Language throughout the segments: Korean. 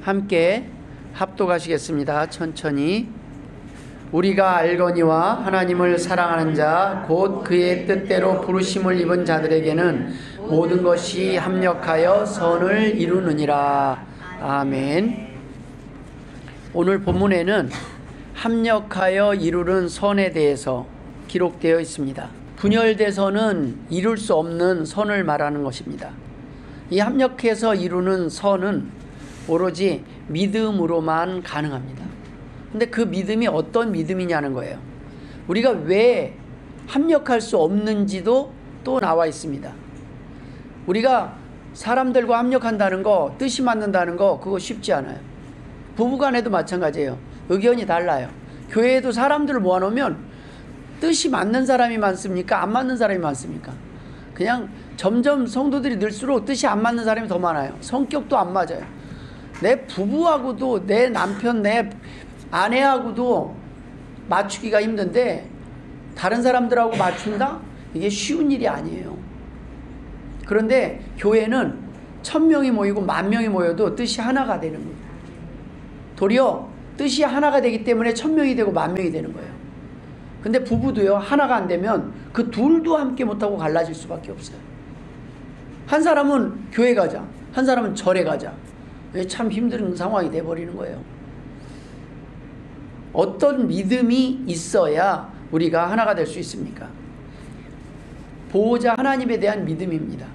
함께 합독하시겠습니다. 천천히. 우리가 알거니와 하나님을 사랑하는 자 곧 그의 뜻대로 부르심을 입은 자들에게는 모든 것이 합력하여 선을 이루느니라. 아멘. 오늘 본문에는 합력하여 이루는 선에 대해서 기록되어 있습니다. 분열돼서는 이룰 수 없는 선을 말하는 것입니다. 이 합력해서 이루는 선은 오로지 믿음으로만 가능합니다. 근데 그 믿음이 어떤 믿음이냐는 거예요. 우리가 왜 합력할 수 없는지도 또 나와 있습니다. 우리가 사람들과 합력한다는 거, 뜻이 맞는다는 거, 그거 쉽지 않아요. 부부간에도 마찬가지예요. 의견이 달라요. 교회에도 사람들을 모아놓으면 뜻이 맞는 사람이 많습니까? 안 맞는 사람이 많습니까? 그냥 점점 성도들이 늘수록 뜻이 안 맞는 사람이 더 많아요. 성격도 안 맞아요. 내 부부하고도, 내 남편, 내 아내하고도 맞추기가 힘든데 다른 사람들하고 맞춘다? 이게 쉬운 일이 아니에요. 그런데 교회는 1000명이 모이고 10,000명이 모여도 뜻이 하나가 되는 거예요. 도리어 뜻이 하나가 되기 때문에 1000명이 되고 10,000명이 되는 거예요. 근데 부부도요, 하나가 안 되면 그 둘도 함께 못하고 갈라질 수밖에 없어요. 한 사람은 교회 가자, 한 사람은 절에 가자. 참 힘든 상황이 돼버리는 거예요. 어떤 믿음이 있어야 우리가 하나가 될 수 있습니까? 보호자 하나님에 대한 믿음입니다.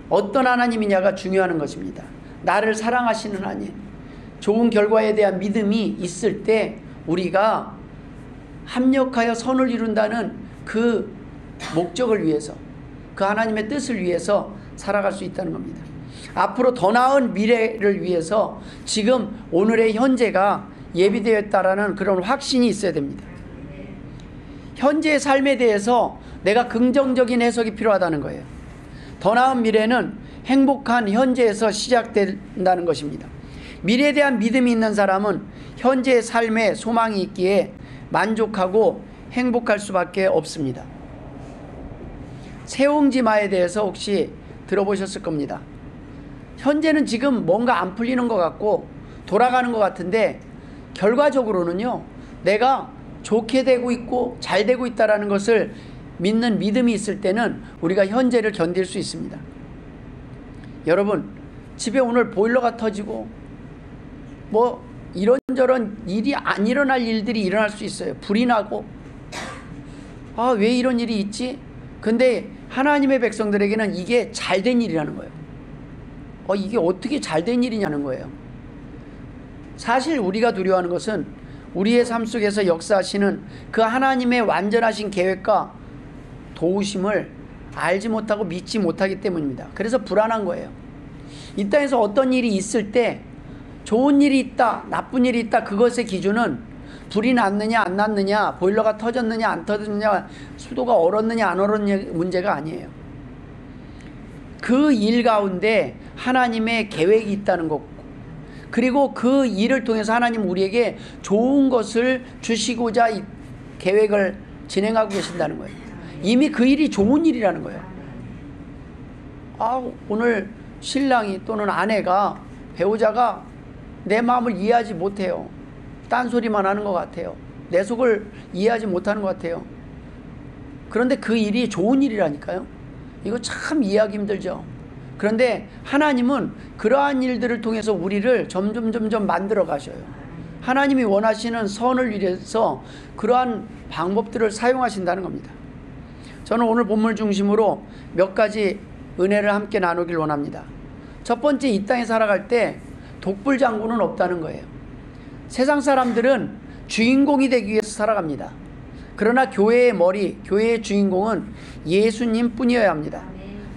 어떤 하나님이냐가 중요한 것입니다. 나를 사랑하시는 하나님, 좋은 결과에 대한 믿음이 있을 때 우리가 합력하여 선을 이룬다는 그 목적을 위해서, 그 하나님의 뜻을 위해서 살아갈 수 있다는 겁니다. 앞으로 더 나은 미래를 위해서 지금 오늘의 현재가 예비되어 있다라는 그런 확신이 있어야 됩니다. 현재의 삶에 대해서 내가 긍정적인 해석이 필요하다는 거예요. 더 나은 미래는 행복한 현재에서 시작된다는 것입니다. 미래에 대한 믿음이 있는 사람은 현재의 삶에 소망이 있기에 만족하고 행복할 수밖에 없습니다. 세옹지마에 대해서 혹시 들어보셨을 겁니다. 현재는 지금 뭔가 안 풀리는 것 같고 돌아가는 것 같은데 결과적으로는요, 내가 좋게 되고 있고 잘 되고 있다는 것을 믿는 믿음이 있을 때는 우리가 현재를 견딜 수 있습니다. 여러분, 집에 오늘 보일러가 터지고 뭐 이런저런 일이 안 일어날 일들이 일어날 수 있어요. 불이 나고, 왜 이런 일이 있지? 근데 하나님의 백성들에게는 이게 잘된 일이라는 거예요. 이게 어떻게 잘된 일이냐는 거예요. 사실 우리가 두려워하는 것은 우리의 삶 속에서 역사하시는 그 하나님의 완전하신 계획과 도우심을 알지 못하고 믿지 못하기 때문입니다. 그래서 불안한 거예요. 이 땅에서 어떤 일이 있을 때 좋은 일이 있다, 나쁜 일이 있다, 그것의 기준은 불이 났느냐 안 났느냐, 보일러가 터졌느냐 안 터졌느냐, 수도가 얼었느냐 안 얼었느냐 문제가 아니에요. 그 일 가운데 하나님의 계획이 있다는 것, 그리고 그 일을 통해서 하나님 우리에게 좋은 것을 주시고자 이 계획을 진행하고 계신다는 거예요. 이미 그 일이 좋은 일이라는 거예요. 오늘 신랑이 또는 아내가, 배우자가 내 마음을 이해하지 못해요. 딴소리만 하는 것 같아요. 내 속을 이해하지 못하는 것 같아요. 그런데 그 일이 좋은 일이라니까요. 이거 참 이해하기 힘들죠. 그런데 하나님은 그러한 일들을 통해서 우리를 점점 만들어 가셔요. 하나님이 원하시는 선을 위해서 그러한 방법들을 사용하신다는 겁니다. 저는 오늘 본문 중심으로 몇 가지 은혜를 함께 나누길 원합니다. 첫 번째, 이 땅에 살아갈 때 독불장군은 없다는 거예요. 세상 사람들은 주인공이 되기 위해서 살아갑니다. 그러나 교회의 머리, 교회의 주인공은 예수님 뿐이어야 합니다.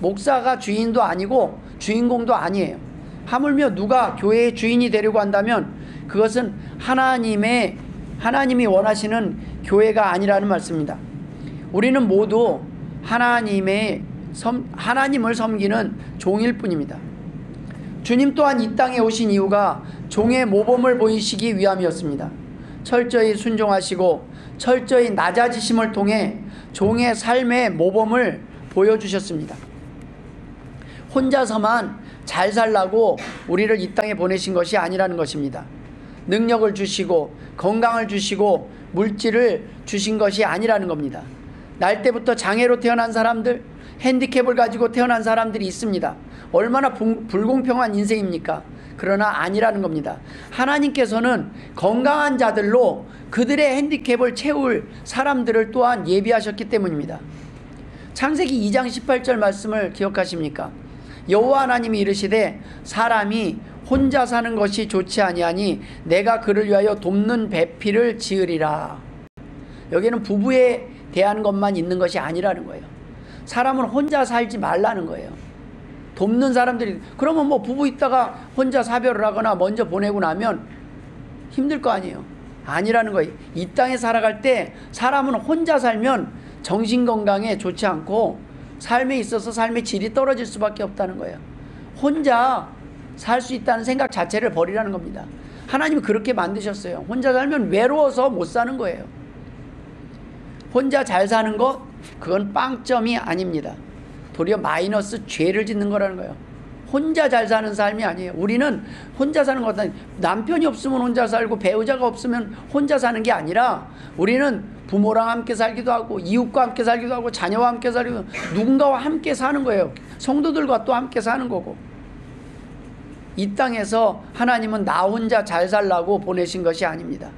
목사가 주인도 아니고 주인공도 아니에요. 하물며 누가 교회의 주인이 되려고 한다면 그것은 하나님이 원하시는 교회가 아니라는 말씀입니다. 우리는 모두 하나님을 섬기는 종일 뿐입니다. 주님 또한 이 땅에 오신 이유가 종의 모범을 보이시기 위함이었습니다. 철저히 순종하시고 철저히 낮아지심을 통해 종의 삶의 모범을 보여주셨습니다. 혼자서만 잘 살라고 우리를 이 땅에 보내신 것이 아니라는 것입니다. 능력을 주시고 건강을 주시고 물질을 주신 것이 아니라는 겁니다. 날 때부터 장애로 태어난 사람들, 핸디캡을 가지고 태어난 사람들이 있습니다. 얼마나 불공평한 인생입니까? 그러나 아니라는 겁니다. 하나님께서는 건강한 자들로 그들의 핸디캡을 채울 사람들을 또한 예비하셨기 때문입니다. 창세기 2장 18절 말씀을 기억하십니까? 여호와 하나님이 이르시되 사람이 혼자 사는 것이 좋지 아니하니 내가 그를 위하여 돕는 배필을 지으리라. 여기는 부부에 대한 것만 있는 것이 아니라는 거예요. 사람은 혼자 살지 말라는 거예요. 돕는 사람들이, 그러면 뭐 부부 있다가 혼자 사별을 하거나 먼저 보내고 나면 힘들 거 아니에요. 아니라는 거예요. 이 땅에 살아갈 때 사람은 혼자 살면 정신건강에 좋지 않고 삶에 있어서 삶의 질이 떨어질 수밖에 없다는 거예요. 혼자 살 수 있다는 생각 자체를 버리라는 겁니다. 하나님이 그렇게 만드셨어요. 혼자 살면 외로워서 못 사는 거예요. 혼자 잘 사는 것, 그건 빵점이 아닙니다. 도리어 마이너스 죄를 짓는 거라는 거예요. 혼자 잘 사는 삶이 아니에요. 우리는 혼자 사는 것 같아요. 남편이 없으면 혼자 살고 배우자가 없으면 혼자 사는 게 아니라 우리는 부모랑 함께 살기도 하고 이웃과 함께 살기도 하고 자녀와 함께 살기도 하고 누군가와 함께 사는 거예요. 성도들과 또 함께 사는 거고. 이 땅에서 하나님은 나 혼자 잘 살라고 보내신 것이 아닙니다.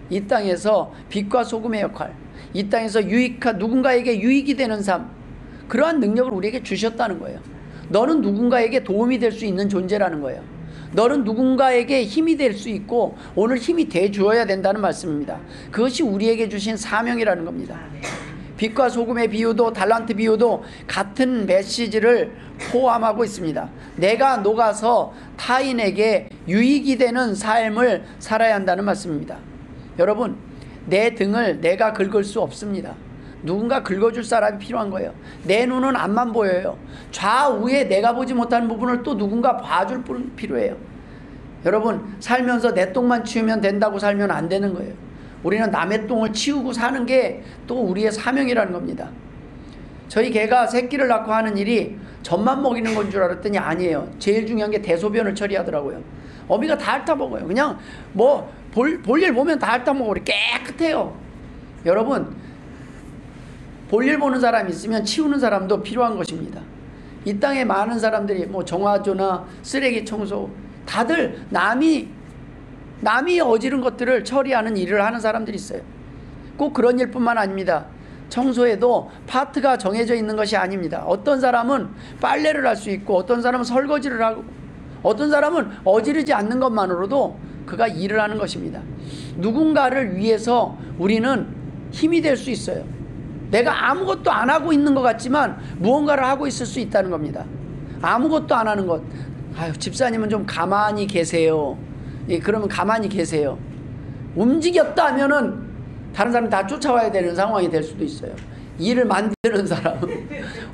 이 땅에서 빛과 소금의 역할, 이 땅에서 누군가에게 유익이 되는 삶, 그러한 능력을 우리에게 주셨다는 거예요. 너는 누군가에게 도움이 될 수 있는 존재라는 거예요. 너는 누군가에게 힘이 될 수 있고 오늘 힘이 돼 주어야 된다는 말씀입니다. 그것이 우리에게 주신 사명이라는 겁니다. 빛과 소금의 비유도 달란트 비유도 같은 메시지를 포함하고 있습니다. 내가 녹아서 타인에게 유익이 되는 삶을 살아야 한다는 말씀입니다. 여러분, 내 등을 내가 긁을 수 없습니다. 누군가 긁어줄 사람이 필요한 거예요. 내 눈은 앞만 보여요. 좌우에 내가 보지 못하는 부분을 또 누군가 봐줄 분 필요해요. 여러분, 살면서 내 똥만 치우면 된다고 살면 안 되는 거예요. 우리는 남의 똥을 치우고 사는 게 또 우리의 사명이라는 겁니다. 저희 개가 새끼를 낳고 하는 일이 젖만 먹이는 건 줄 알았더니 아니에요. 제일 중요한 게 대소변을 처리하더라고요. 어미가 다 핥아먹어요. 그냥 뭐 볼일 보면 다 핥아먹어요. 깨끗해요. 여러분, 볼일 보는 사람이 있으면 치우는 사람도 필요한 것입니다. 이 땅에 많은 사람들이 뭐 정화조나 쓰레기 청소, 다들 남이 어지른 것들을 처리하는 일을 하는 사람들이 있어요. 꼭 그런 일뿐만 아닙니다. 청소에도 파트가 정해져 있는 것이 아닙니다. 어떤 사람은 빨래를 할 수 있고 어떤 사람은 설거지를 하고 어떤 사람은 어지르지 않는 것만으로도 그가 일을 하는 것입니다. 누군가를 위해서 우리는 힘이 될 수 있어요. 내가 아무것도 안 하고 있는 것 같지만 무언가를 하고 있을 수 있다는 겁니다. 아무것도 안 하는 것. 아유, 집사님은 좀 가만히 계세요. 예, 그러면 가만히 계세요. 움직였다 하면은 다른 사람 다 쫓아와야 되는 상황이 될 수도 있어요. 일을 만드는 사람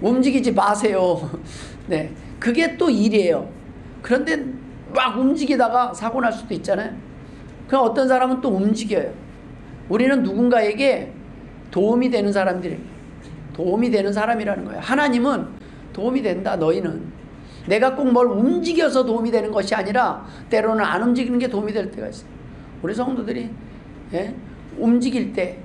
움직이지 마세요. 네, 그게 또 일이에요. 그런데 막 움직이다가 사고 날 수도 있잖아요. 그럼 어떤 사람은 또 움직여요. 우리는 누군가에게 도움이 되는 사람들이, 도움이 되는 사람이라는 거예요. 하나님은 도움이 된다. 너희는 내가 꼭 뭘 움직여서 도움이 되는 것이 아니라 때로는 안 움직이는 게 도움이 될 때가 있어요. 우리 성도들이 움직일 때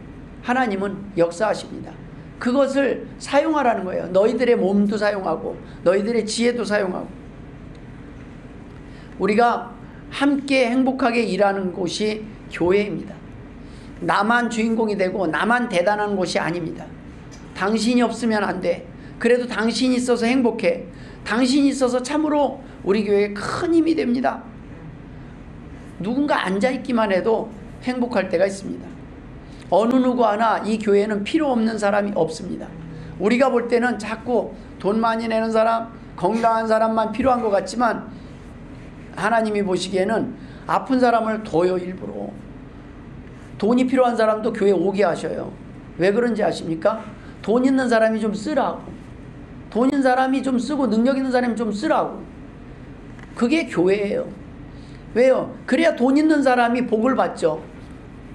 하나님은 역사하십니다. 그것을 사용하라는 거예요. 너희들의 몸도 사용하고 너희들의 지혜도 사용하고. 우리가 함께 행복하게 일하는 곳이 교회입니다. 나만 주인공이 되고 나만 대단한 곳이 아닙니다. 당신이 없으면 안 돼. 그래도 당신이 있어서 행복해. 당신이 있어서 참으로 우리 교회에 큰 힘이 됩니다. 누군가 앉아있기만 해도 행복할 때가 있습니다. 어느 누구 하나 이 교회에는 필요 없는 사람이 없습니다. 우리가 볼 때는 자꾸 돈 많이 내는 사람, 건강한 사람만 필요한 것 같지만 하나님이 보시기에는 아픈 사람을 둬요. 일부러. 돈이 필요한 사람도 교회 오게 하셔요. 왜 그런지 아십니까? 돈 있는 사람이 좀 쓰라고. 돈 있는 사람이 좀 쓰고 능력 있는 사람이 좀 쓰라고. 그게 교회예요. 왜요? 그래야 돈 있는 사람이 복을 받죠.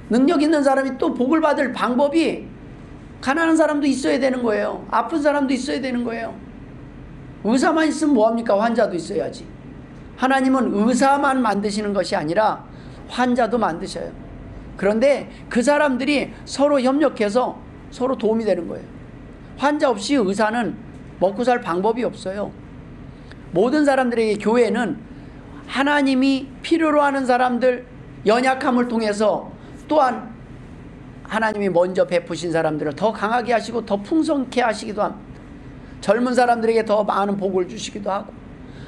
능력 있는 사람이 또 복을 받을 방법이 가난한 사람도 있어야 되는 거예요. 아픈 사람도 있어야 되는 거예요. 의사만 있으면 뭐합니까? 환자도 있어야지. 하나님은 의사만 만드시는 것이 아니라 환자도 만드셔요. 그런데 그 사람들이 서로 협력해서 서로 도움이 되는 거예요. 환자 없이 의사는 먹고 살 방법이 없어요. 모든 사람들에게 교회는 하나님이 필요로 하는 사람들, 연약함을 통해서 또한 하나님이 먼저 베푸신 사람들을 더 강하게 하시고 더 풍성케 하시기도 합니다. 젊은 사람들에게 더 많은 복을 주시기도 하고,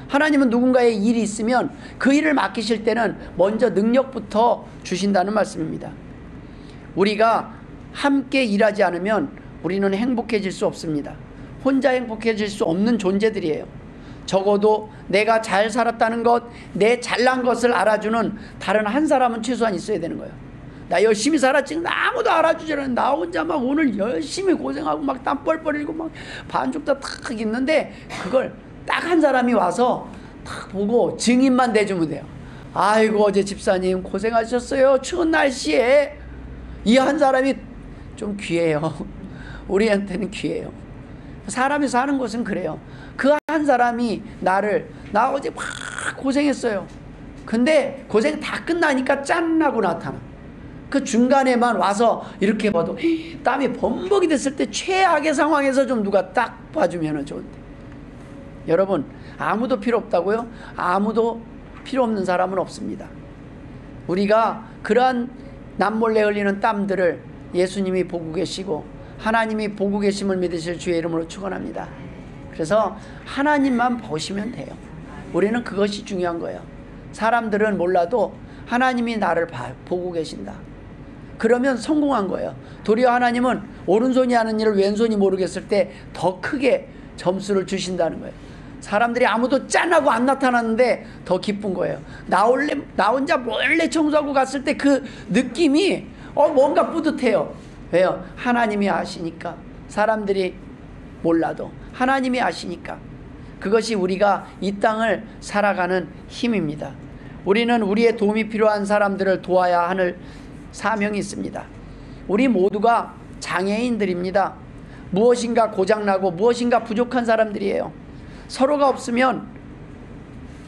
하나님은 누군가의 일이 있으면 그 일을 맡기실 때는 먼저 능력부터 주신다는 말씀입니다. 우리가 함께 일하지 않으면 우리는 행복해질 수 없습니다. 혼자 행복해질 수 없는 존재들이에요. 적어도 내가 잘 살았다는 것, 내 잘난 것을 알아주는 다른 한 사람은 최소한 있어야 되는 거예요. 나 열심히 살았지, 아무도 알아주지 않았는데 나 혼자 막 오늘 열심히 고생하고 막 땀 뻘뻘 흘리고 막 반죽 다 탁 있는데, 그걸 딱 한 사람이 와서 탁 보고 증인만 대주면 돼요. 아이고 어제 집사님 고생하셨어요. 추운 날씨에. 이 한 사람이 좀 귀해요. 우리한테는 귀해요. 사람이 사는 곳은 그래요. 그 한 사람이 나 어제 막 고생했어요. 근데 고생 다 끝나니까 짠하고 나타나. 그 중간에만 와서 이렇게 봐도 땀이 범벅이 됐을 때 최악의 상황에서 좀 누가 딱 봐주면 좋은데. 여러분, 아무도 필요 없다고요? 아무도 필요 없는 사람은 없습니다. 우리가 그러한 남몰래 흘리는 땀들을 예수님이 보고 계시고 하나님이 보고 계심을 믿으실 주의 이름으로 축원합니다. 그래서 하나님만 보시면 돼요. 우리는 그것이 중요한 거예요. 사람들은 몰라도 하나님이 나를 보고 계신다. 그러면 성공한 거예요. 도리어 하나님은 오른손이 하는 일을 왼손이 모르겠을 때 더 크게 점수를 주신다는 거예요. 사람들이 아무도 짠하고 안 나타났는데 더 기쁜 거예요. 나 혼자 몰래 청소하고 갔을 때 그 느낌이 뭔가 뿌듯해요. 왜요? 하나님이 아시니까. 사람들이 몰라도 하나님이 아시니까. 그것이 우리가 이 땅을 살아가는 힘입니다. 우리는 우리의 도움이 필요한 사람들을 도와야 하는 사명이 있습니다. 우리 모두가 장애인들입니다. 무엇인가 고장나고 무엇인가 부족한 사람들이에요. 서로가 없으면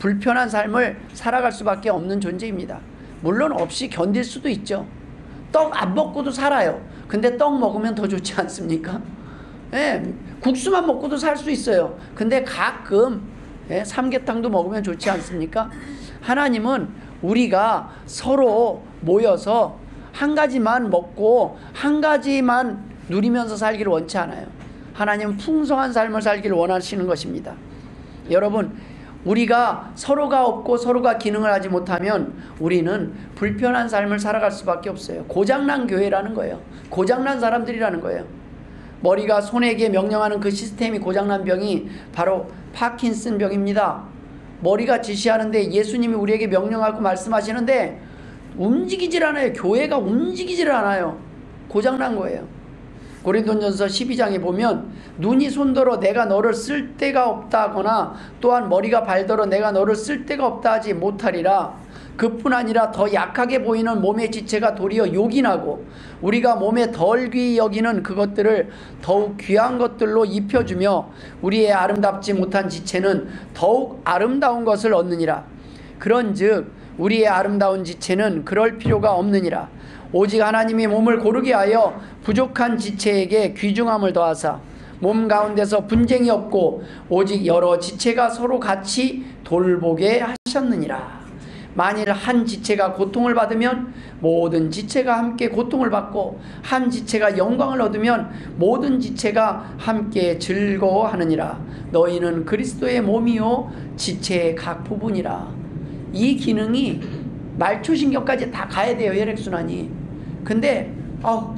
불편한 삶을 살아갈 수밖에 없는 존재입니다. 물론 없이 견딜 수도 있죠. 떡 안 먹고도 살아요. 근데 떡 먹으면 더 좋지 않습니까? 예, 국수만 먹고도 살 수 있어요. 근데 가끔 삼계탕도 먹으면 좋지 않습니까? 하나님은 우리가 서로 모여서 한 가지만 먹고 한 가지만 누리면서 살기를 원치 않아요. 하나님은 풍성한 삶을 살기를 원하시는 것입니다. 여러분, 우리가 서로가 없고 서로가 기능을 하지 못하면 우리는 불편한 삶을 살아갈 수밖에 없어요. 고장난 교회라는 거예요. 고장난 사람들이라는 거예요. 머리가 손에게 명령하는 그 시스템이 고장난 병이 바로 파킨슨 병입니다. 머리가 지시하는데 예수님이 우리에게 명령하고 말씀하시는데 움직이질 않아요. 교회가 움직이질 않아요. 고장난 거예요. 고린도전서 12장에 보면 눈이 손더러 내가 너를 쓸 데가 없다거나 또한 머리가 발더러 내가 너를 쓸 데가 없다 하지 못하리라. 그뿐 아니라 더 약하게 보이는 몸의 지체가 도리어 요긴하고 우리가 몸에 덜 귀히 여기는 그것들을 더욱 귀한 것들로 입혀주며 우리의 아름답지 못한 지체는 더욱 아름다운 것을 얻느니라. 그런즉 우리의 아름다운 지체는 그럴 필요가 없느니라. 오직 하나님이 몸을 고르게 하여 부족한 지체에게 귀중함을 더하사 몸 가운데서 분쟁이 없고 오직 여러 지체가 서로 같이 돌보게 하셨느니라. 만일 한 지체가 고통을 받으면 모든 지체가 함께 고통을 받고 한 지체가 영광을 얻으면 모든 지체가 함께 즐거워하느니라. 너희는 그리스도의 몸이요 지체의 각 부분이라. 이 기능이 말초신경까지 다 가야 돼요. 혈액순환이. 근데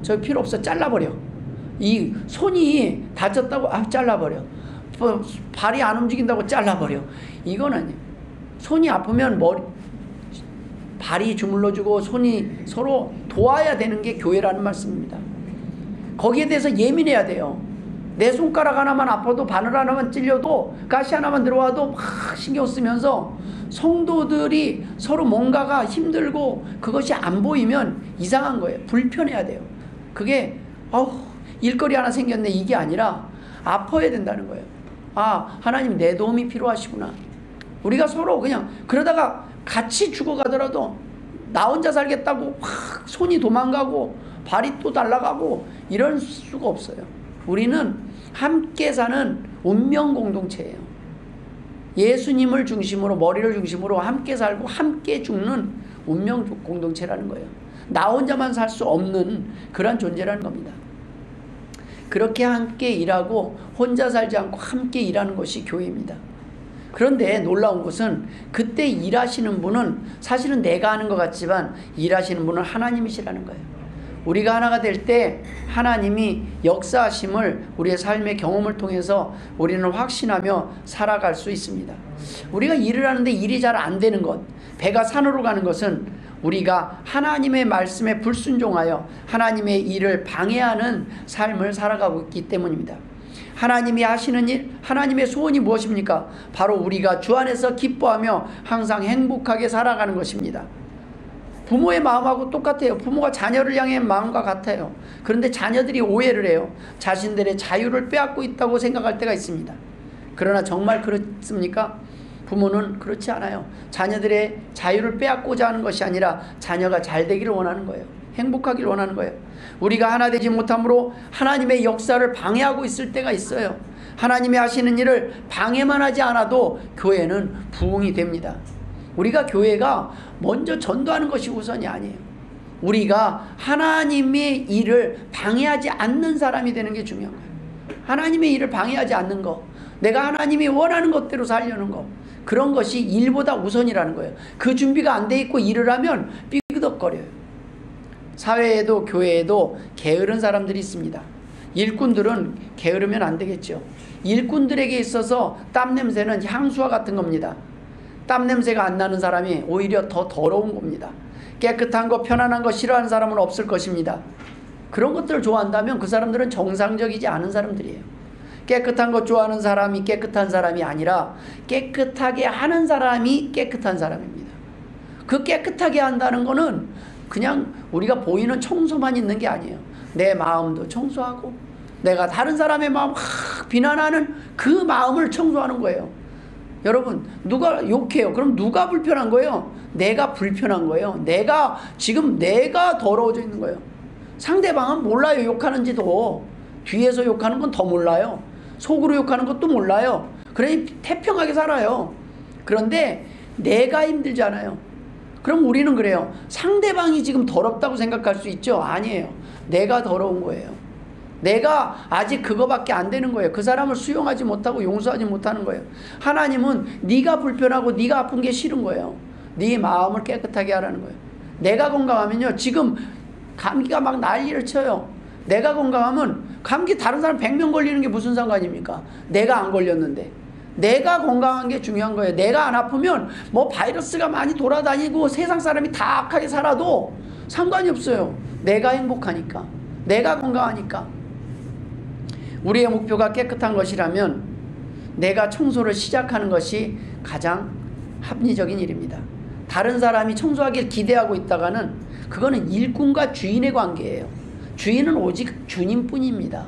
저 필요 없어, 잘라버려. 이 손이 다쳤다고 잘라버려. 발이 안 움직인다고 잘라버려. 이거는 손이 아프면 발이 주물러주고 손이 서로 도와야 되는 게 교회라는 말씀입니다. 거기에 대해서 예민해야 돼요. 내 손가락 하나만 아파도 바늘 하나만 찔려도 가시 하나만 들어와도 막 신경 쓰면서 성도들이 서로 뭔가가 힘들고 그것이 안 보이면 이상한 거예요. 불편해야 돼요. 그게 일거리 하나 생겼네 이게 아니라 아파야 된다는 거예요. 하나님 내 도움이 필요하시구나. 우리가 서로 그냥 그러다가 같이 죽어가더라도 나 혼자 살겠다고 확 손이 도망가고 발이 또 날아가고 이럴 수가 없어요. 우리는 함께 사는 운명 공동체예요. 예수님을 중심으로, 머리를 중심으로 함께 살고 함께 죽는 운명 공동체라는 거예요. 나 혼자만 살 수 없는 그런 존재라는 겁니다. 그렇게 함께 일하고 혼자 살지 않고 함께 일하는 것이 교회입니다. 그런데 놀라운 것은 그때 일하시는 분은 사실은 내가 하는 것 같지만 일하시는 분은 하나님이시라는 거예요. 우리가 하나가 될 때 하나님이 역사하심을 우리의 삶의 경험을 통해서 우리는 확신하며 살아갈 수 있습니다. 우리가 일을 하는데 일이 잘 안 되는 것, 배가 산으로 가는 것은 우리가 하나님의 말씀에 불순종하여 하나님의 일을 방해하는 삶을 살아가고 있기 때문입니다. 하나님이 하시는 일, 하나님의 소원이 무엇입니까? 바로 우리가 주 안에서 기뻐하며 항상 행복하게 살아가는 것입니다. 부모의 마음하고 똑같아요. 부모가 자녀를 향한 마음과 같아요. 그런데 자녀들이 오해를 해요. 자신들의 자유를 빼앗고 있다고 생각할 때가 있습니다. 그러나 정말 그렇습니까? 부모는 그렇지 않아요. 자녀들의 자유를 빼앗고자 하는 것이 아니라 자녀가 잘 되기를 원하는 거예요. 행복하기를 원하는 거예요. 우리가 하나 되지 못함으로 하나님의 역사를 방해하고 있을 때가 있어요. 하나님이 하시는 일을 방해만 하지 않아도 교회는 부흥이 됩니다. 우리가 교회가 먼저 전도하는 것이 우선이 아니에요. 우리가 하나님의 일을 방해하지 않는 사람이 되는 게 중요한 거예요. 하나님의 일을 방해하지 않는 거, 내가 하나님이 원하는 것대로 살려는 거, 그런 것이 일보다 우선이라는 거예요. 그 준비가 안 돼 있고 일을 하면 삐그덕거려요. 사회에도 교회에도 게으른 사람들이 있습니다. 일꾼들은 게으르면 안 되겠죠. 일꾼들에게 있어서 땀 냄새는 향수와 같은 겁니다. 땀 냄새가 안 나는 사람이 오히려 더 더러운 겁니다. 깨끗한 거, 편안한 거 싫어하는 사람은 없을 것입니다. 그런 것들을 좋아한다면 그 사람들은 정상적이지 않은 사람들이에요. 깨끗한 것 좋아하는 사람이 깨끗한 사람이 아니라 깨끗하게 하는 사람이 깨끗한 사람입니다. 그 깨끗하게 한다는 거는 그냥 우리가 보이는 청소만 있는 게 아니에요. 내 마음도 청소하고 내가 다른 사람의 마음 비난하는 그 마음을 청소하는 거예요. 여러분, 누가 욕해요? 그럼 누가 불편한 거예요? 내가 불편한 거예요. 내가 더러워져 있는 거예요. 상대방은 몰라요. 욕하는지도. 뒤에서 욕하는 건 더 몰라요. 속으로 욕하는 것도 몰라요. 그러니 태평하게 살아요. 그런데 내가 힘들잖아요. 그럼 우리는 그래요. 상대방이 지금 더럽다고 생각할 수 있죠? 아니에요. 내가 더러운 거예요. 내가 아직 그거밖에 안 되는 거예요. 그 사람을 수용하지 못하고 용서하지 못하는 거예요. 하나님은 네가 불편하고 네가 아픈 게 싫은 거예요. 네 마음을 깨끗하게 하라는 거예요. 내가 건강하면요, 지금 감기가 막 난리를 쳐요. 내가 건강하면 감기 다른 사람 100명 걸리는 게 무슨 상관입니까? 내가 안 걸렸는데. 내가 건강한 게 중요한 거예요. 내가 안 아프면 뭐 바이러스가 많이 돌아다니고 세상 사람이 다 악하게 살아도 상관이 없어요. 내가 행복하니까. 내가 건강하니까. 우리의 목표가 깨끗한 것이라면 내가 청소를 시작하는 것이 가장 합리적인 일입니다. 다른 사람이 청소하길 기대하고 있다가는 그거는 일꾼과 주인의 관계예요. 주인은 오직 주님뿐입니다.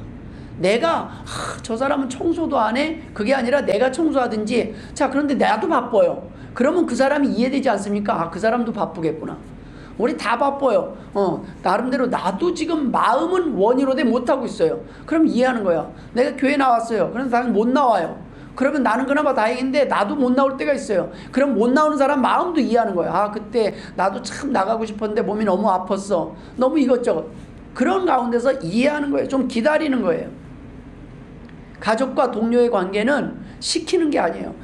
내가 저 사람은 청소도 안 해? 그게 아니라 내가 청소하든지. 자, 그런데 나도 바빠요. 그러면 그 사람이 이해되지 않습니까? 아, 그 사람도 바쁘겠구나. 우리 다 바빠요. 나름대로 나도 지금 마음은 원이로되 못하고 있어요. 그럼 이해하는 거야. 내가 교회 나왔어요. 그래서 나는 못 나와요. 그러면 나는 그나마 다행인데 나도 못 나올 때가 있어요. 그럼 못 나오는 사람 마음도 이해하는 거야. 아, 그때 나도 참 나가고 싶었는데 몸이 너무 아팠어. 너무 이것저것. 그런 가운데서 이해하는 거예요. 좀 기다리는 거예요. 가족과 동료의 관계는 시키는 게 아니에요.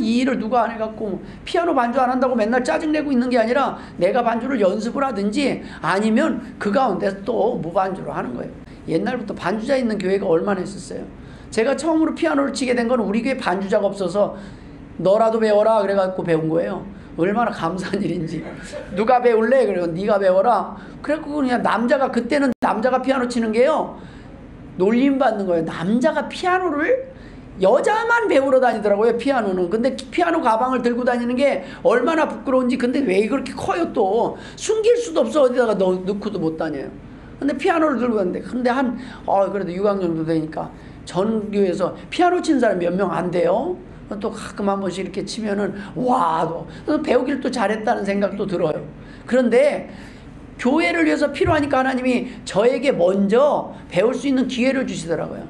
이 일을 누가 안 해갖고 피아노 반주 안 한다고 맨날 짜증내고 있는 게 아니라 내가 반주를 연습을 하든지 아니면 그 가운데서 또 무반주로 하는 거예요. 옛날부터 반주자 있는 교회가 얼마나 있었어요. 제가 처음으로 피아노를 치게 된 건 우리 교회 반주자가 없어서 너라도 배워라 그래갖고 배운 거예요. 얼마나 감사한 일인지. 누가 배울래? 그래요. 네가 배워라. 그래갖고 그냥 그때는 남자가 피아노 치는 게요, 놀림받는 거예요. 남자가 피아노를 여자만 배우러 다니더라고요. 피아노는. 근데 피아노 가방을 들고 다니는 게 얼마나 부끄러운지. 근데 왜 그렇게 커요? 또 숨길 수도 없어. 어디다가 넣고도 못 다녀요. 근데 피아노를 들고 갔는데, 근데 그래도 6학년 정도 되니까 전교에서 피아노 치는 사람 몇 명 안 돼요. 또 가끔 한 번씩 이렇게 치면은 와, 또 배우길 또 잘했다는 생각도 들어요. 그런데 교회를 위해서 필요하니까 하나님이 저에게 먼저 배울 수 있는 기회를 주시더라고요.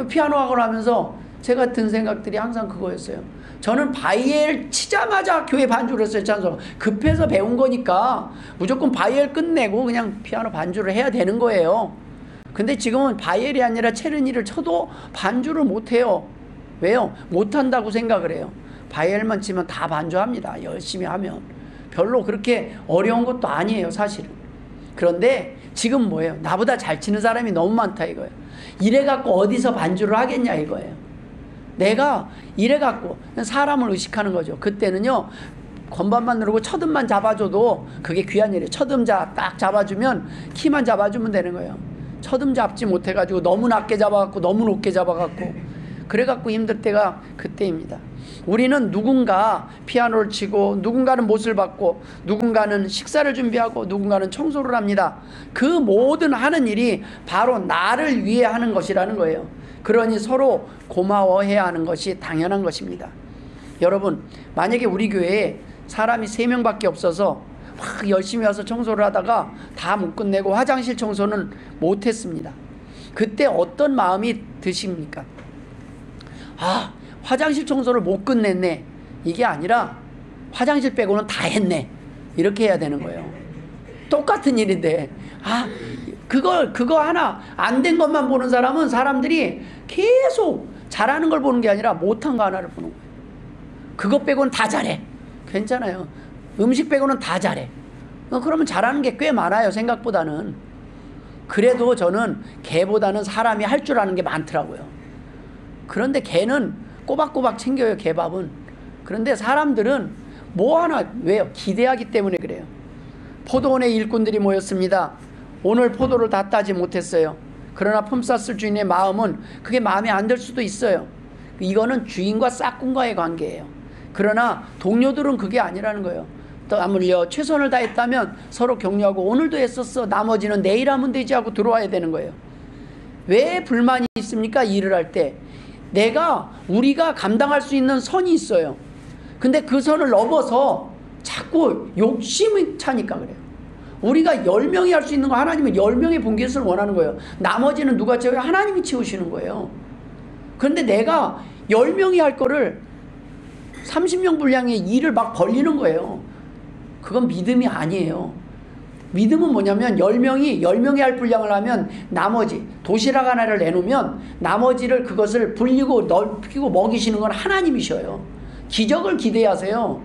피아노 학원 하면서 제가 든 생각들이 항상 그거였어요. 저는 바이엘 치자마자 교회 반주를 했어요. 찬송. 급해서 배운 거니까 무조건 바이엘 끝내고 그냥 피아노 반주를 해야 되는 거예요. 근데 지금은 바이엘이 아니라 체르니를 쳐도 반주를 못해요. 왜요? 못한다고 생각을 해요. 바이엘만 치면 다 반주합니다. 열심히 하면. 별로 그렇게 어려운 것도 아니에요, 사실은. 그런데 지금 뭐예요? 나보다 잘 치는 사람이 너무 많다 이거예요. 이래갖고 어디서 반주를 하겠냐 이거예요. 내가 이래갖고 사람을 의식하는 거죠. 그때는요, 건반만 누르고 첫음만 잡아줘도 그게 귀한 일이에요. 첫음 딱 잡아주면 키만 잡아주면 되는 거예요. 첫음 잡지 못해가지고 너무 낮게 잡아갖고 너무 높게 잡아갖고 그래갖고 힘들 때가 그때입니다. 우리는 누군가 피아노를 치고 누군가는 못을 받고 누군가는 식사를 준비하고 누군가는 청소를 합니다. 그 모든 하는 일이 바로 나를 위해 하는 것이라는 거예요. 그러니 서로 고마워해야 하는 것이 당연한 것입니다. 여러분, 만약에 우리 교회에 사람이 3명밖에 없어서 막 열심히 와서 청소를 하다가 다 못 끝내고 화장실 청소는 못했습니다. 그때 어떤 마음이 드십니까? 아, 화장실 청소를 못 끝냈네. 이게 아니라 화장실 빼고는 다 했네. 이렇게 해야 되는 거예요. 똑같은 일인데, 그거 하나 안 된 것만 보는 사람은 사람들이 계속 잘하는 걸 보는 게 아니라 못한 거 하나를 보는 거예요. 그것 빼고는 다 잘해. 괜찮아요. 음식 빼고는 다 잘해. 그러면 잘하는 게 꽤 많아요, 생각보다는. 그래도 저는 개보다는 사람이 할 줄 아는 게 많더라고요. 그런데 개는 꼬박꼬박 챙겨요, 개밥은. 그런데 사람들은 뭐 하나, 왜요? 기대하기 때문에 그래요. 포도원에 일꾼들이 모였습니다. 오늘 포도를 다 따지 못했어요. 그러나 품삯을 주인의 마음은 그게 마음에 안 들 수도 있어요. 이거는 주인과 싹군과의 관계예요. 그러나 동료들은 그게 아니라는 거예요. 또 아무려 최선을 다했다면 서로 격려하고 오늘도 했었어, 나머지는 내일 하면 되지 하고 들어와야 되는 거예요. 왜 불만이 있습니까? 일을 할 때 우리가 감당할 수 있는 선이 있어요. 근데 그 선을 넘어서 자꾸 욕심이 차니까 그래요. 우리가 10명이 할 수 있는 거 하나님은 10명의 분깃을 원하는 거예요. 나머지는 누가 채워요? 하나님이 채우시는 거예요. 그런데 내가 10명이 할 거를 30명 분량의 일을 막 벌리는 거예요. 그건 믿음이 아니에요. 믿음은 뭐냐면 10명이 할 분량을 하면 나머지 도시락 하나를 내놓으면 나머지를 그것을 불리고 넓히고 먹이시는 건 하나님이셔요. 기적을 기대하세요.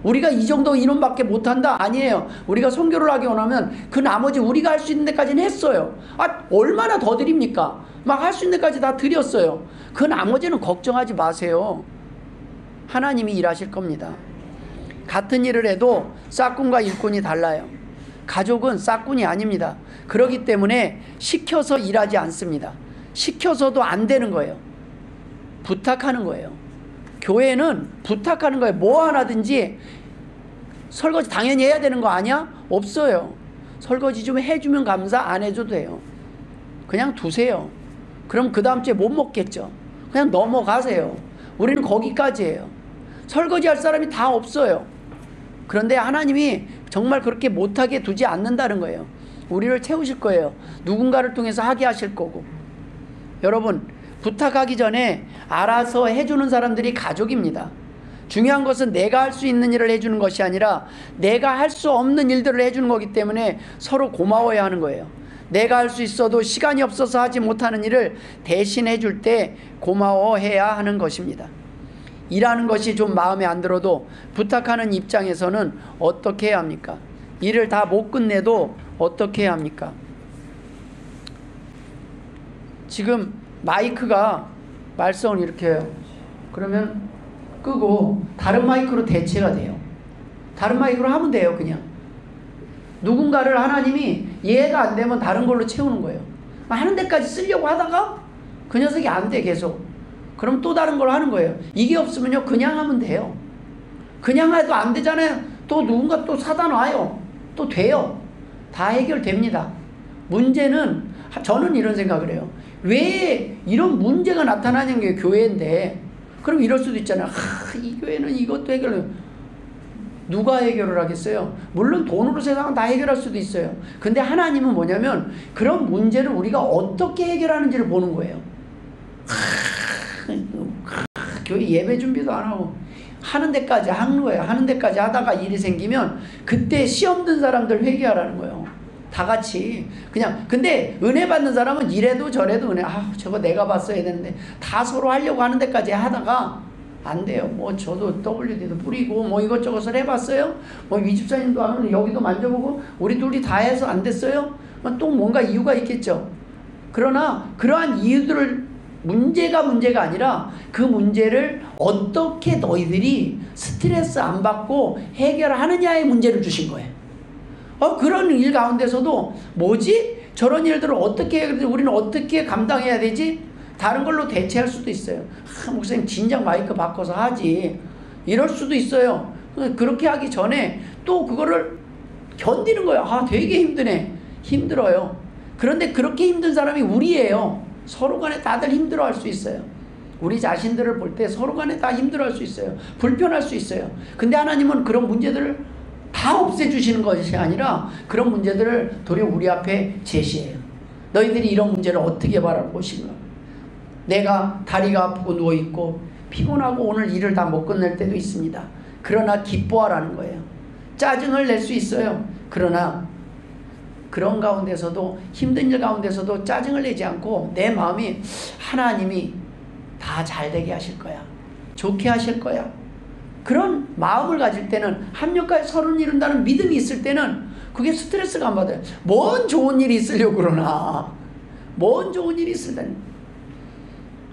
우리가 이 정도 인원밖에 못한다? 아니에요. 우리가 선교를 하기 원하면 그 나머지 우리가 할 수 있는 데까지는 했어요. 얼마나 더 드립니까? 막 할 수 있는 데까지 다 드렸어요. 그 나머지는 걱정하지 마세요. 하나님이 일하실 겁니다. 같은 일을 해도 싹군과 일꾼이 달라요. 가족은 싹군이 아닙니다. 그렇기 때문에 시켜서 일하지 않습니다. 시켜서도 안 되는 거예요. 부탁하는 거예요. 교회는 부탁하는 거예요. 뭐 하나든지. 설거지 당연히 해야 되는 거 아니야? 없어요. 설거지 좀 해주면 감사, 안 해줘도 돼요. 그냥 두세요. 그럼 그 다음 주에 못 먹겠죠. 그냥 넘어가세요. 우리는 거기까지예요. 설거지 할 사람이 다 없어요. 그런데 하나님이 정말 그렇게 못하게 두지 않는다는 거예요. 우리를 채우실 거예요. 누군가를 통해서 하게 하실 거고. 여러분, 부탁하기 전에 알아서 해주는 사람들이 가족입니다. 중요한 것은 내가 할 수 있는 일을 해주는 것이 아니라 내가 할 수 없는 일들을 해주는 거기 때문에 서로 고마워야 하는 거예요. 내가 할 수 있어도 시간이 없어서 하지 못하는 일을 대신 해줄 때 고마워해야 하는 것입니다. 일하는 것이 좀 마음에 안 들어도 부탁하는 입장에서는 어떻게 해야 합니까? 일을 다 못 끝내도 어떻게 해야 합니까? 지금 마이크가 말썽을 이렇게 해요. 그러면 끄고 다른 마이크로 대체가 돼요. 다른 마이크로 하면 돼요. 그냥 누군가를 하나님이 이해가 안 되면 다른 걸로 채우는 거예요. 하는 데까지 쓰려고 하다가 그 녀석이 안 돼, 계속. 그럼 또 다른 걸 하는 거예요. 이게 없으면요, 그냥 하면 돼요. 그냥 해도 안 되잖아요. 또 누군가 또 사다 놔요. 또 돼요. 다 해결됩니다. 문제는, 저는 이런 생각을 해요. 왜 이런 문제가 나타나는 게 교회인데 그럼 이럴 수도 있잖아요. 이 교회는 이것도 해결해요. 누가 해결을 하겠어요? 물론 돈으로 세상은 다 해결할 수도 있어요. 근데 하나님은 뭐냐면 그런 문제를 우리가 어떻게 해결하는지를 보는 거예요. 교회 예배 준비도 안 하고 하는 데까지 하는 거예요. 하는 데까지 하다가 일이 생기면 그때 시험 든 사람들 회개하라는 거예요. 다 같이 그냥. 근데 은혜 받는 사람은 이래도 저래도 은혜, 저거 내가 봤어야 되는데 다 서로 하려고 하는 데까지 하다가 안 돼요. 뭐 저도 WD도 뿌리고 뭐 이것저것을 해봤어요. 뭐 이 집사님도 하면 여기도 만져보고 우리 둘이 다 해서 안 됐어요. 또 뭔가 이유가 있겠죠. 그러나 그러한 이유들을 문제가 아니라 그 문제를 어떻게 너희들이 스트레스 안 받고 해결하느냐의 문제를 주신 거예요. 그런 일 가운데서도 뭐지? 저런 일들을 어떻게 해야 되지? 우리는 어떻게 감당해야 되지? 다른 걸로 대체할 수도 있어요. 목사님 진작 마이크 바꿔서 하지. 이럴 수도 있어요. 그렇게 하기 전에 또 그거를 견디는 거예요. 되게 힘드네. 힘들어요. 그런데 그렇게 힘든 사람이 우리예요. 서로 간에 다들 힘들어할 수 있어요. 우리 자신들을 볼 때 서로 간에 다 힘들어할 수 있어요. 불편할 수 있어요. 근데 하나님은 그런 문제들을 다 없애주시는 것이 아니라 그런 문제들을 도리어 우리 앞에 제시해요. 너희들이 이런 문제를 어떻게 바라볼 것인가. 내가 다리가 아프고 누워있고 피곤하고 오늘 일을 다 못 끝낼 때도 있습니다. 그러나 기뻐하라는 거예요. 짜증을 낼 수 있어요. 그러나 그런 가운데서도, 힘든 일 가운데서도 짜증을 내지 않고 내 마음이 하나님이 다 잘되게 하실 거야. 좋게 하실 거야. 그런 마음을 가질 때는, 합력하여 서로를 이룬다는 믿음이 있을 때는 그게 스트레스가 안 받아요. 뭔 좋은 일이 있으려고 그러나. 뭔 좋은 일이 있으려니.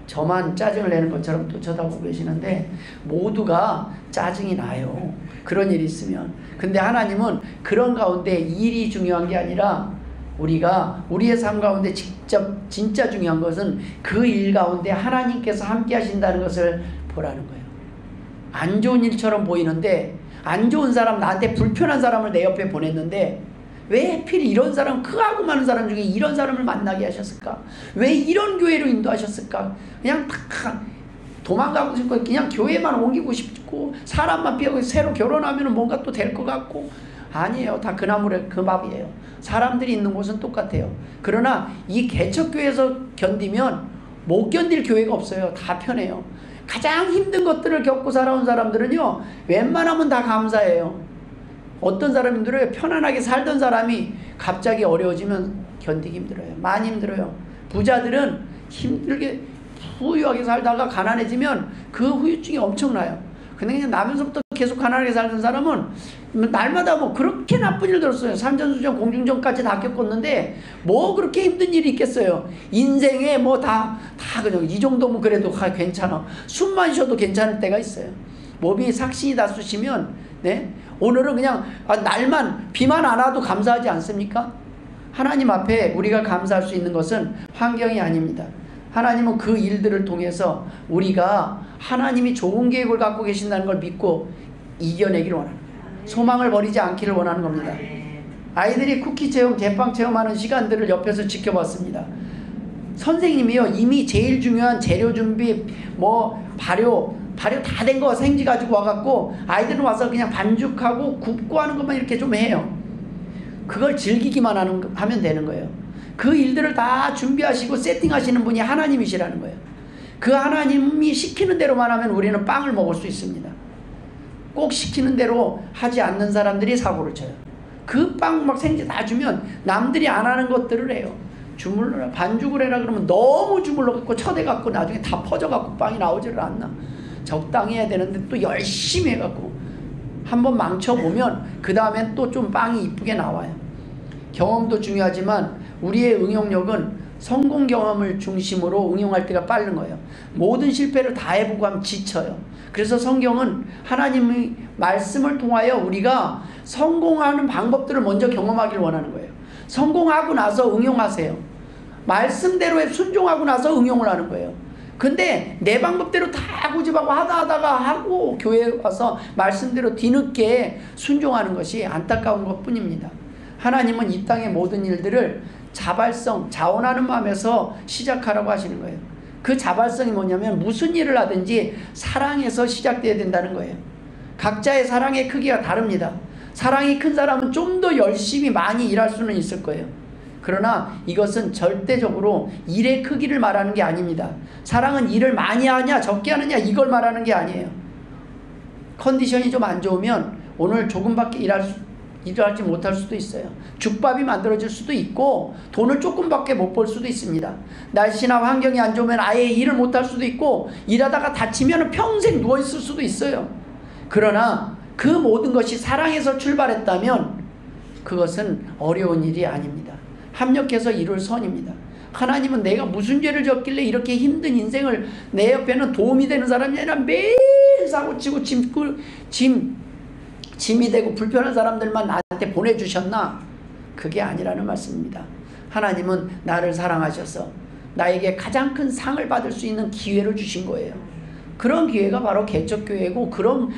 저만 짜증을 내는 것처럼 또 쳐다보고 계시는데 모두가 짜증이 나요. 그런 일이 있으면. 근데 하나님은 그런 가운데 일이 중요한 게 아니라 우리가 우리의 삶 가운데 직접 진짜 중요한 것은 그 일 가운데 하나님께서 함께 하신다는 것을 보라는 거예요. 안 좋은 일처럼 보이는데, 안 좋은 사람, 나한테 불편한 사람을 내 옆에 보냈는데 왜 하필 이런 사람, 크하고 많은 사람 중에 이런 사람을 만나게 하셨을까? 왜 이런 교회로 인도하셨을까? 그냥 탁 도망가고 싶고 그냥 교회만 옮기고 싶고 사람만 피하고 새로 결혼하면 뭔가 또 될 것 같고. 아니에요. 다 그 나물의 그 밥이에요. 사람들이 있는 곳은 똑같아요. 그러나 이 개척교회에서 견디면 못 견딜 교회가 없어요. 다 편해요. 가장 힘든 것들을 겪고 살아온 사람들은요, 웬만하면 다 감사해요. 어떤 사람이 힘들어요? 편안하게 살던 사람이 갑자기 어려워지면 견디기 힘들어요. 많이 힘들어요. 부자들은 힘들게 후유하게 살다가 가난해지면 그 후유증이 엄청나요. 근데 그냥 나면서부터 계속 가난하게 살던 사람은 날마다 뭐 그렇게 나쁜 일 들었어요. 산전수전 공중전까지 다 겪었는데 뭐 그렇게 힘든 일이 있겠어요. 인생에 뭐 다 그냥 이 정도면 그래도 괜찮아. 숨만 쉬어도 괜찮을 때가 있어요. 몸이 삭신이 다 쑤시면, 네? 오늘은 그냥 날만 비만 안 와도 감사하지 않습니까? 하나님 앞에 우리가 감사할 수 있는 것은 환경이 아닙니다. 하나님은 그 일들을 통해서 우리가 하나님이 좋은 계획을 갖고 계신다는 걸 믿고 이겨내기를 원하는 거예요. 소망을 버리지 않기를 원하는 겁니다. 아이들이 쿠키 체험, 제빵 체험하는 시간들을 옆에서 지켜봤습니다. 선생님이요, 이미 제일 중요한 재료 준비, 뭐 발효 다 된 거 생지 가지고 와갖고 아이들은 와서 그냥 반죽하고 굽고 하는 것만 이렇게 좀 해요. 그걸 즐기기만 하면 되는 거예요. 그 일들을 다 준비하시고 세팅하시는 분이 하나님이시라는 거예요. 그 하나님이 시키는 대로만 하면 우리는 빵을 먹을 수 있습니다. 꼭 시키는 대로 하지 않는 사람들이 사고를 쳐요. 그 빵 막 생지 다 주면 남들이 안 하는 것들을 해요. 주물러라, 반죽을 해라 그러면 너무 주물러갖고 쳐대갖고 나중에 다 퍼져갖고 빵이 나오지를 않나. 적당히 해야 되는데 또 열심히 해갖고 한번 망쳐보면 그 다음엔 또 좀 빵이 이쁘게 나와요. 경험도 중요하지만 우리의 응용력은 성공 경험을 중심으로 응용할 때가 빠른 거예요. 모든 실패를 다 해보고 하면 지쳐요. 그래서 성경은 하나님의 말씀을 통하여 우리가 성공하는 방법들을 먼저 경험하길 원하는 거예요. 성공하고 나서 응용하세요. 말씀대로에 순종하고 나서 응용을 하는 거예요. 근데 내 방법대로 다 고집하고 하다가 하고 교회에 와서 말씀대로 뒤늦게 순종하는 것이 안타까운 것 뿐입니다. 하나님은 이 땅의 모든 일들을 자발성, 자원하는 마음에서 시작하라고 하시는 거예요. 그 자발성이 뭐냐면 무슨 일을 하든지 사랑에서 시작돼야 된다는 거예요. 각자의 사랑의 크기가 다릅니다. 사랑이 큰 사람은 좀 더 열심히 많이 일할 수는 있을 거예요. 그러나 이것은 절대적으로 일의 크기를 말하는 게 아닙니다. 사랑은 일을 많이 하냐 적게 하느냐 이걸 말하는 게 아니에요. 컨디션이 좀 안 좋으면 오늘 조금밖에 일할지 못할 수도 있어요. 죽밥이 만들어질 수도 있고 돈을 조금밖에 못 벌 수도 있습니다. 날씨나 환경이 안 좋으면 아예 일을 못할 수도 있고 일하다가 다치면 평생 누워있을 수도 있어요. 그러나 그 모든 것이 사랑에서 출발했다면 그것은 어려운 일이 아닙니다. 합력해서 이룰 선입니다. 하나님은 내가 무슨 죄를 졌길래 이렇게 힘든 인생을 내 옆에는 도움이 되는 사람이 아니라 매일 사고치고 짐이 되고 불편한 사람들만 나한테 보내주셨나? 그게 아니라는 말씀입니다. 하나님은 나를 사랑하셔서 나에게 가장 큰 상을 받을 수 있는 기회를 주신 거예요. 그런 기회가 바로 개척교회고 그런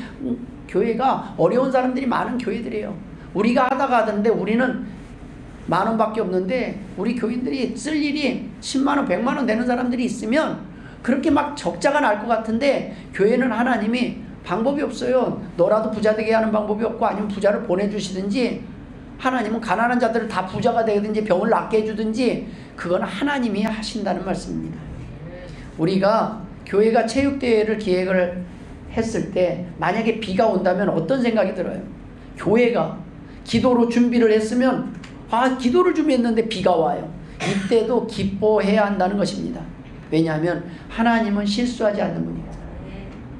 교회가 어려운 사람들이 많은 교회들이에요. 우리가 하다가 하던데 우리는 10,000원밖에 없는데 우리 교인들이 쓸 일이 10만원 100만원 되는 사람들이 있으면 그렇게 막 적자가 날 것 같은데 교회는 하나님이 방법이 없어요. 너라도 부자 되게 하는 방법이 없고 아니면 부자를 보내주시든지 하나님은 가난한 자들을 다 부자가 되든지 병을 낫게 해주든지 그건 하나님이 하신다는 말씀입니다. 우리가 교회가 체육대회를 기획을 했을 때 만약에 비가 온다면 어떤 생각이 들어요? 교회가 기도로 준비를 했으면 기도를 준비했는데 비가 와요. 이때도 기뻐해야 한다는 것입니다. 왜냐하면 하나님은 실수하지 않는 분이에요.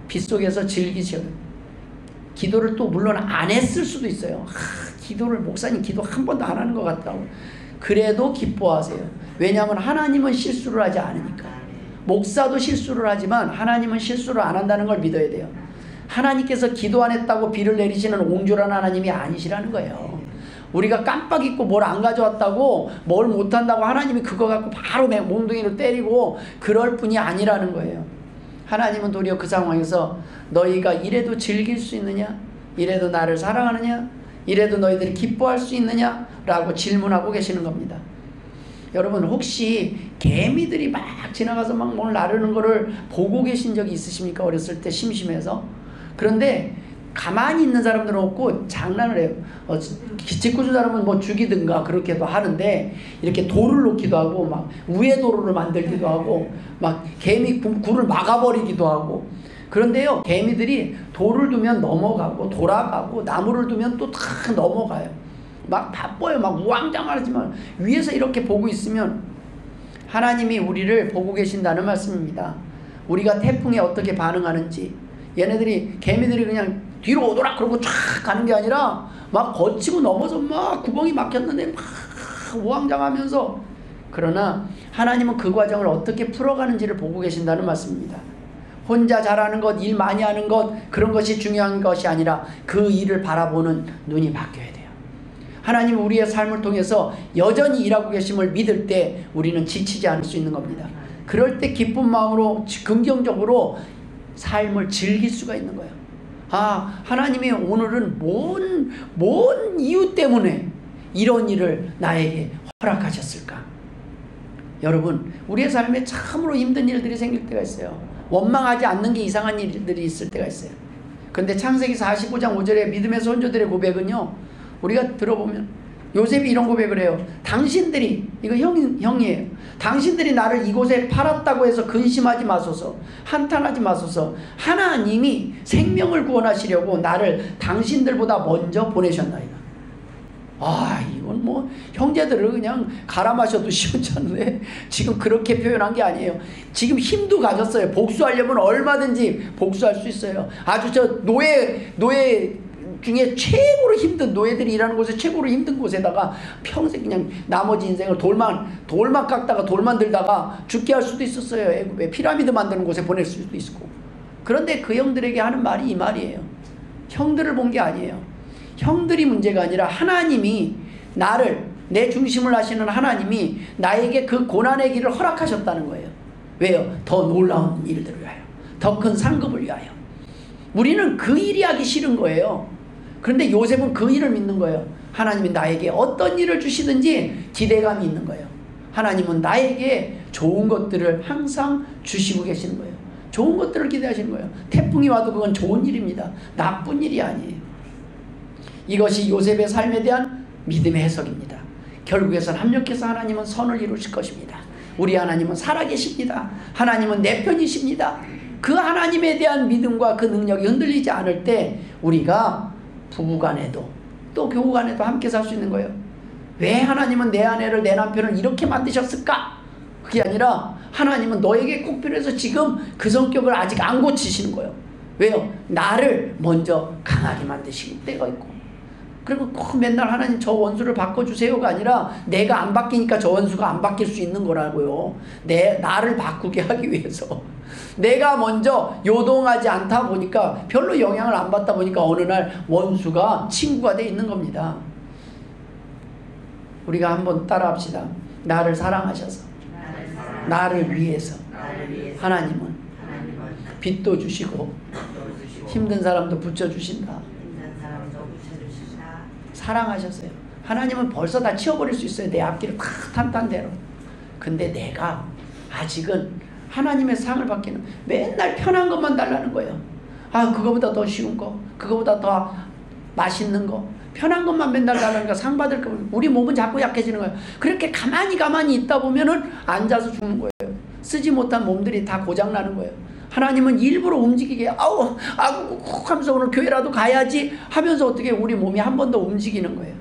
빗속에서 즐기셔요. 기도를 또 물론 안 했을 수도 있어요. 기도를 목사님 기도 한 번도 안 하는 것 같다고. 그래도 기뻐하세요. 왜냐하면 하나님은 실수를 하지 않으니까. 목사도 실수를 하지만 하나님은 실수를 안 한다는 걸 믿어야 돼요. 하나님께서 기도 안 했다고 비를 내리시는 옹졸한 하나님이 아니시라는 거예요. 우리가 깜빡 잊고 뭘 안 가져왔다고 뭘 못한다고 하나님이 그거 갖고 바로 몽둥이로 때리고 그럴 뿐이 아니라는 거예요. 하나님은 도리어 그 상황에서 너희가 이래도 즐길 수 있느냐? 이래도 나를 사랑하느냐? 이래도 너희들이 기뻐할 수 있느냐? 라고 질문하고 계시는 겁니다. 여러분 혹시 개미들이 막 지나가서 막 뭘 나르는 거를 보고 계신 적이 있으십니까? 어렸을 때 심심해서. 그런데 가만히 있는 사람들은 없고 장난을 해요. 짓궂은 사람은 뭐 죽이든가 그렇게도 하는데 이렇게 돌을 놓기도 하고 막 우회 도로를 만들기도 하고 막 개미 굴을 막아버리기도 하고. 그런데요 개미들이 돌을 두면 넘어가고 돌아가고 나무를 두면 또 다 넘어가요. 막 바빠요. 막 우왕좌왕하지만 위에서 이렇게 보고 있으면 하나님이 우리를 보고 계신다는 말씀입니다. 우리가 태풍에 어떻게 반응하는지. 얘네들이 개미들이 그냥 뒤로 오더라 그러고 쫙 가는 게 아니라 막 거치고 넘어서 막 구멍이 막혔는데 막 우왕좌왕하면서. 그러나 하나님은 그 과정을 어떻게 풀어가는지를 보고 계신다는 말씀입니다. 혼자 잘하는 것, 일 많이 하는 것, 그런 것이 중요한 것이 아니라 그 일을 바라보는 눈이 바뀌어야 돼요. 하나님은 우리의 삶을 통해서 여전히 일하고 계심을 믿을 때 우리는 지치지 않을 수 있는 겁니다. 그럴 때 기쁜 마음으로 긍정적으로 삶을 즐길 수가 있는 거예요. 하나님이 오늘은 뭔 이유 때문에 이런 일을 나에게 허락하셨을까? 여러분 우리의 삶에 참으로 힘든 일들이 생길 때가 있어요. 원망하지 않는 게 이상한 일들이 있을 때가 있어요. 그런데 창세기 45장 5절의 믿음의 선조들의 고백은요, 우리가 들어보면 요셉이 이런 고백을 해요. 당신들이, 이거 형이에요. 당신들이 나를 이곳에 팔았다고 해서 근심하지 마소서, 한탄하지 마소서. 하나님이 생명을 구원하시려고 나를 당신들보다 먼저 보내셨나이다. 이건 뭐 형제들을 그냥 갈아 마셔도 시원찮네. 지금 그렇게 표현한 게 아니에요. 지금 힘도 가졌어요. 복수하려면 얼마든지 복수할 수 있어요. 아주 노예 중에 최고로 힘든, 노예들이 일하는 곳에 최고로 힘든 곳에다가 평생 그냥 나머지 인생을 돌만 깎다가 돌만 들다가 죽게 할 수도 있었어요. 애굽에 피라미드 만드는 곳에 보낼 수도 있고. 그런데 그 형들에게 하는 말이 이 말이에요. 형들을 본 게 아니에요. 형들이 문제가 아니라 하나님이 나를, 내 중심을 하시는 하나님이 나에게 그 고난의 길을 허락하셨다는 거예요. 왜요? 더 놀라운 일들을 위하여, 더 큰 상급을 위하여. 우리는 그 일이 하기 싫은 거예요. 그런데 요셉은 그 일을 믿는 거예요. 하나님이 나에게 어떤 일을 주시든지 기대감이 있는 거예요. 하나님은 나에게 좋은 것들을 항상 주시고 계시는 거예요. 좋은 것들을 기대하시는 거예요. 태풍이 와도 그건 좋은 일입니다. 나쁜 일이 아니에요. 이것이 요셉의 삶에 대한 믿음의 해석입니다. 결국에선 합력해서 하나님은 선을 이루실 것입니다. 우리 하나님은 살아계십니다. 하나님은 내 편이십니다. 그 하나님에 대한 믿음과 그 능력이 흔들리지 않을 때 우리가 부부간에도 또 교우간에도 함께 살 수 있는 거예요. 왜 하나님은 내 아내를 내 남편을 이렇게 만드셨을까? 그게 아니라 하나님은 너에게 꼭 필요해서 지금 그 성격을 아직 안 고치시는 거예요. 왜요? 나를 먼저 강하게 만드실 때가 있고, 그리고 꼭 맨날 하나님 저 원수를 바꿔주세요가 아니라 내가 안 바뀌니까 저 원수가 안 바뀔 수 있는 거라고요. 나를 바꾸게 하기 위해서. 내가 먼저 요동하지 않다 보니까, 별로 영향을 안 받다 보니까 어느 날 원수가 친구가 돼 있는 겁니다. 우리가 한번 따라합시다. 나를 사랑하셔서, 나를 위해서 하나님은 빚도 주시고 힘든 사람도 붙여주신다. 사랑하셨어요. 하나님은 벌써 다 치워버릴 수 있어요. 내 앞길을 탁 탄탄대로. 근데 내가 아직은 하나님의 상을 받기는 맨날 편한 것만 달라는 거예요. 아, 그거보다 더 쉬운 거, 그거보다 더 맛있는 거, 편한 것만 맨날 달라니까 상 받을 거. 우리 몸은 자꾸 약해지는 거예요. 그렇게 가만히 있다 보면은 앉아서 죽는 거예요. 쓰지 못한 몸들이 다 고장나는 거예요. 하나님은 일부러 움직이게, 아우 콕 하면서 오늘 교회라도 가야지 하면서 어떻게 우리 몸이 한 번 더 움직이는 거예요.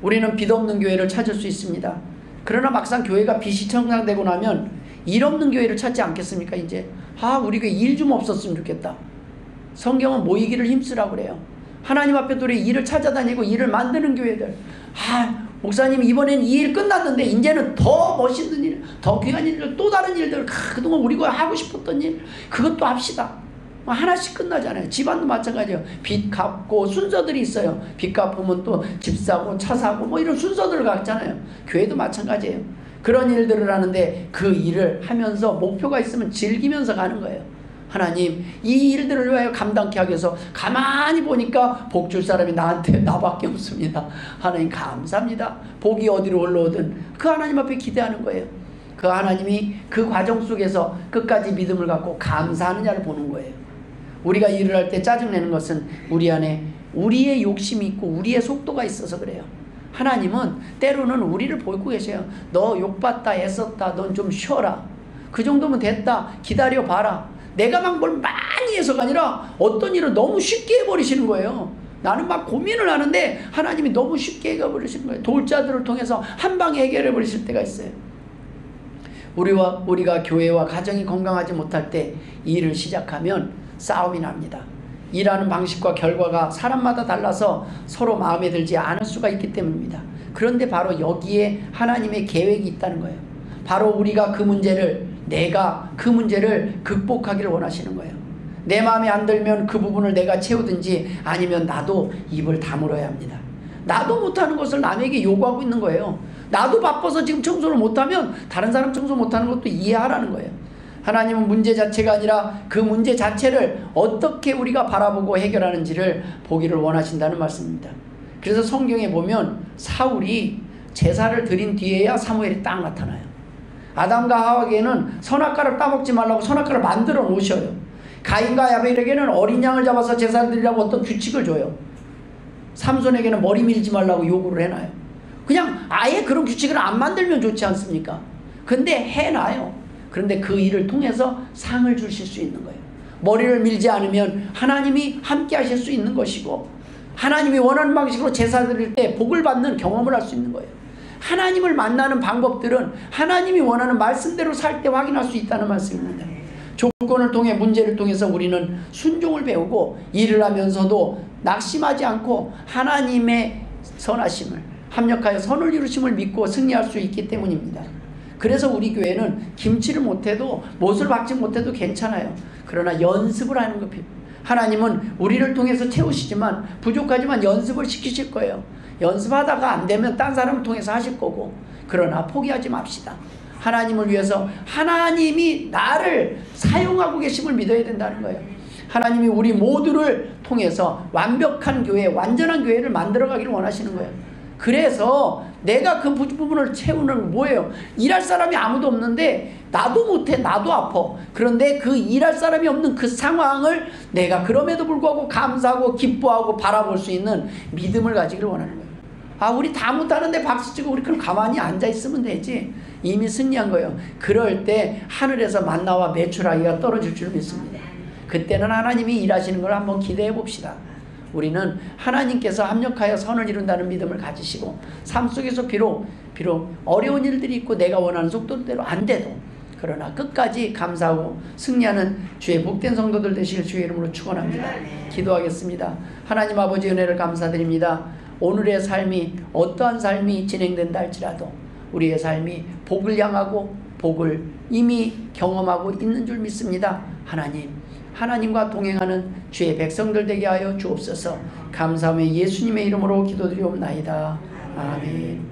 우리는 빚 없는 교회를 찾을 수 있습니다. 그러나 막상 교회가 빚이 청산되고 나면 일 없는 교회를 찾지 않겠습니까? 이제 우리 교회 일 좀 없었으면 좋겠다. 성경은 모이기를 힘쓰라고 그래요. 하나님 앞에 우리 일을 찾아다니고 일을 만드는 교회들. 목사님 이번엔 이 일 끝났는데 이제는 더 멋있는 일, 더 귀한 일들, 또 다른 일들, 그동안 우리가 하고 싶었던 일, 그것도 합시다. 하나씩 끝나잖아요. 집안도 마찬가지예요. 빚 갚고 순서들이 있어요. 빚 갚으면 또 집 사고 차 사고 뭐 이런 순서들을 갖잖아요. 교회도 마찬가지예요. 그런 일들을 하는데 그 일을 하면서 목표가 있으면 즐기면서 가는 거예요. 하나님, 이 일들을 왜 감당케 하기 위해서 가만히 보니까 복 줄 사람이 나밖에 없습니다. 하나님 감사합니다. 복이 어디로 올라오든 그 하나님 앞에 기대하는 거예요. 그 하나님이 그 과정 속에서 끝까지 믿음을 갖고 감사하느냐를 보는 거예요. 우리가 일을 할 때 짜증내는 것은 우리 안에 우리의 욕심이 있고 우리의 속도가 있어서 그래요. 하나님은 때로는 우리를 보고 계셔요. 너 욕받다, 애썼다, 넌 좀 쉬어라. 그 정도면 됐다. 기다려봐라. 내가 막 뭘 많이 해서가 아니라 어떤 일을 너무 쉽게 해버리시는 거예요. 나는 막 고민을 하는데 하나님이 너무 쉽게 해버리시는 거예요. 돌자들을 통해서 한 방에 해결해 버리실 때가 있어요. 우리가 교회와 가정이 건강하지 못할 때 일을 시작하면 싸움이 납니다. 일하는 방식과 결과가 사람마다 달라서 서로 마음에 들지 않을 수가 있기 때문입니다. 그런데 바로 여기에 하나님의 계획이 있다는 거예요. 바로 우리가 내가 그 문제를 극복하기를 원하시는 거예요. 내 마음에 안 들면 그 부분을 내가 채우든지 아니면 나도 입을 다물어야 합니다. 나도 못하는 것을 남에게 요구하고 있는 거예요. 나도 바빠서 지금 청소를 못하면 다른 사람 청소 못하는 것도 이해하라는 거예요. 하나님은 문제 자체가 아니라 그 문제 자체를 어떻게 우리가 바라보고 해결하는지를 보기를 원하신다는 말씀입니다. 그래서 성경에 보면 사울이 제사를 드린 뒤에야 사무엘이 딱 나타나요. 아담과 하와에게는 선악과를 따먹지 말라고 선악과를 만들어 놓으셔요. 가인과 야벨에게는 어린 양을 잡아서 제사를 드리라고 어떤 규칙을 줘요. 삼손에게는 머리 밀지 말라고 요구를 해놔요. 그냥 아예 그런 규칙을 안 만들면 좋지 않습니까? 근데 해놔요. 그런데 그 일을 통해서 상을 주실 수 있는 거예요. 머리를 밀지 않으면 하나님이 함께 하실 수 있는 것이고, 하나님이 원하는 방식으로 제사 드릴 때 복을 받는 경험을 할 수 있는 거예요. 하나님을 만나는 방법들은 하나님이 원하는 말씀대로 살 때 확인할 수 있다는 말씀입니다. 조건을 통해, 문제를 통해서 우리는 순종을 배우고 일을 하면서도 낙심하지 않고 하나님의 선하심을, 합력하여 선을 이루심을 믿고 승리할 수 있기 때문입니다. 그래서 우리 교회는 김치를 못해도, 못을 박지 못해도 괜찮아요. 그러나 연습을 하는 것 필요해요. 하나님은 우리를 통해서 채우시지만, 부족하지만 연습을 시키실 거예요. 연습하다가 안 되면 딴 사람을 통해서 하실 거고, 그러나 포기하지 맙시다. 하나님을 위해서 하나님이 나를 사용하고 계심을 믿어야 된다는 거예요. 하나님이 우리 모두를 통해서 완벽한 교회, 완전한 교회를 만들어 가기를 원하시는 거예요. 그래서 내가 그 부분을 채우는 건 뭐예요? 일할 사람이 아무도 없는데 나도 못해, 나도 아파. 그런데 그 일할 사람이 없는 그 상황을 내가 그럼에도 불구하고 감사하고 기뻐하고 바라볼 수 있는 믿음을 가지기를 원하는 거예요. 아, 우리 다 못하는데 박수 치고 우리 그럼 가만히 앉아 있으면 되지. 이미 승리한 거예요. 그럴 때 하늘에서 만나와 메추라기가 떨어질 줄 믿습니다. 그때는 하나님이 일하시는 걸 한번 기대해 봅시다. 우리는 하나님께서 합력하여 선을 이룬다는 믿음을 가지시고 삶 속에서 비록 어려운 일들이 있고 내가 원하는 속도대로 안 돼도 그러나 끝까지 감사하고 승리하는 주의 복된 성도들 되시길 주의 이름으로 축원합니다. 기도하겠습니다. 하나님 아버지 은혜를 감사드립니다. 오늘의 삶이 어떠한 삶이 진행된다 할지라도 우리의 삶이 복을 향하고 복을 이미 경험하고 있는 줄 믿습니다. 하나님과 동행하는 주의 백성들 되게 하여 주옵소서. 감사하며 예수님의 이름으로 기도드리옵나이다. 아멘.